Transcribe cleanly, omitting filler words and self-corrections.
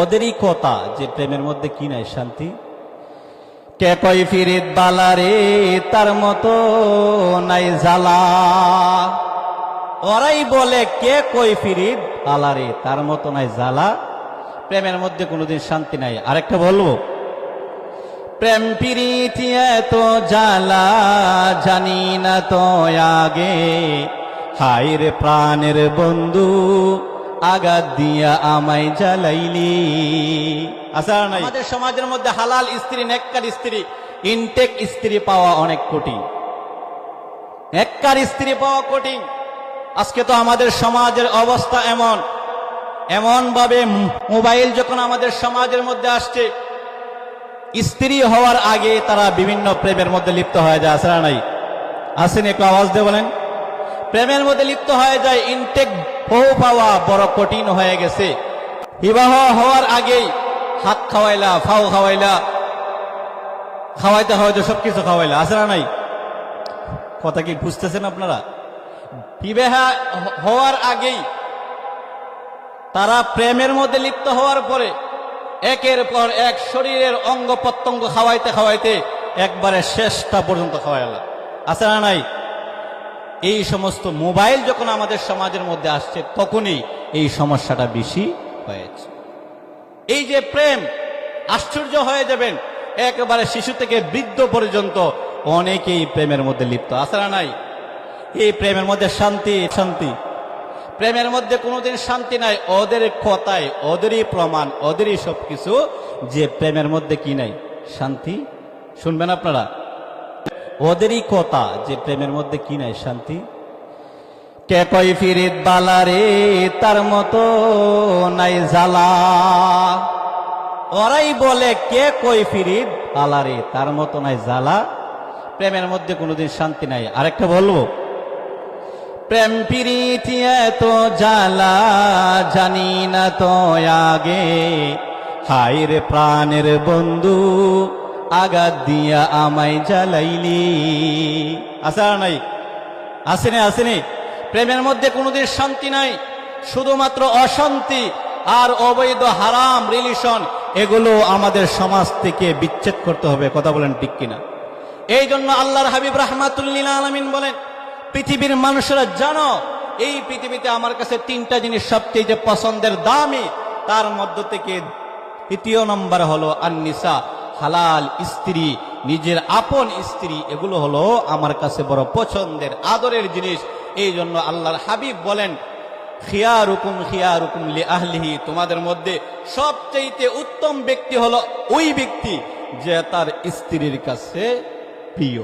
ওদেরই কথা যে প্রেমের মধ্যে কি নাই শান্তি। কে কই ফিরিত বালারে তার মতো নাই জ্বালা। ওরাই বলে কে কই ফিরিত বালারে তার মতো নাই জ্বালা। প্রেমের মধ্যে কোনোদিন শান্তি নাই। আরেকটা বলবো, প্রেম প্রীতি এত জ্বালা জানি না তো আগে, হায় রে প্রাণের বন্ধু আঘাত দিয়া আমায় জ্বালাইলি। আচ্ছা নাই, আমাদের সমাজের মধ্যে হালাল স্ত্রী, নেককার স্ত্রী, ইনটেক স্ত্রী পাওয়া অনেক কঠিন। নেককার স্ত্রী পাওয়া কঠিন। আজকে তো আমাদের সমাজের অবস্থা এমন ভাবে মোবাইল যখন আমাদের সমাজের মধ্যে আসছে, স্ত্রী হওয়ার আগে তারা বিভিন্ন প্রেমের মধ্যে লিপ্ত হয়ে যায়। আসলে নাই, আসেন একটু আওয়াজ দিয়ে বলেন। প্রেমের মধ্যে লিপ্ত হয়ে যায়, ইনটেক বউ পাওয়া বড় কঠিন হয়ে গেছে। বিবাহ হওয়ার আগেই হাত খাওয়াইলা, ফাও খাওয়াইলা, খাওয়াইতে সবকিছু খাওয়াইলা। আসলে নাই, কথা কি বুঝতেছেন আপনারা? বিবাহ হওয়ার আগেই তারা প্রেমের মধ্যে লিপ্ত হওয়ার পরে একের পর এক শরীরের অঙ্গ প্রত্যঙ্গ খাওয়াইতে খাওয়াইতে একবারে শেষটা পর্যন্ত খাওয়াইলা। আছে না নাই? এই সমস্ত মোবাইল যখন আমাদের সমাজের মধ্যে আসছে, তখনই এই সমস্যাটা বেশি হয়েছে। এই যে প্রেম, আশ্চর্য হয়ে যাবেন, একেবারে শিশু থেকে বৃদ্ধ পর্যন্ত অনেকেই প্রেমের মধ্যে লিপ্ত। আছে না নাই? এই প্রেমের মধ্যে শান্তি, প্রেমের মধ্যে কোনোদিন শান্তি নাই। ওদের কথায়, ওদেরই প্রমাণ, ওদেরই সবকিছু যে প্রেমের মধ্যে কি নাই শান্তি। শুনবেন আপনারা, ওদেরই কথা যে প্রেমের মধ্যে কি নাই শান্তি। কে কই ফিরিত বালারে তার মতো নাই জ্বালা। ওরাই বলে কে কই ফিরিত বালারে তার মতো নাই জ্বালা। প্রেমের মধ্যে কোনোদিন শান্তি নাই। আরেকটা বলবো, প্রেম প্রীতি এত জ্বালা জানি না তো আগে, হায় রে প্রাণের বন্ধু আঘাত দিয়া আমায় জ্বালাইলি। আছে আর নাই? আসেনি। প্রেমের মধ্যে কোনোদিন শান্তি নাই, শুধুমাত্র অশান্তি আর অবৈধ হারাম রিলেশন। এগুলো আমাদের সমাজ থেকে বিচ্ছেদ করতে হবে। কথা বলেন ঠিক কিনা? এই জন্য আল্লাহর হাবিব রাহমাতুল্লিল আলামিন বলেন, পৃথিবীর মানুষেরা জানো, এই পৃথিবীতে আমার কাছে তিনটা জিনিস সবচেয়ে পছন্দের, দামি। তার মধ্য থেকে তৃতীয় নম্বর হলো আন-নিসা, হালাল স্ত্রী, নিজের আপন স্ত্রী। এগুলো হলো আমার কাছে বড় পছন্দের, আদরের জিনিস। এই জন্য আল্লাহর হাবিব বলেন, খিয়ারুকুম লি আহলিহি, তোমাদের মধ্যে সবচেয়ে উত্তম ব্যক্তি হলো ওই ব্যক্তি যে তার স্ত্রীর কাছে প্রিয়।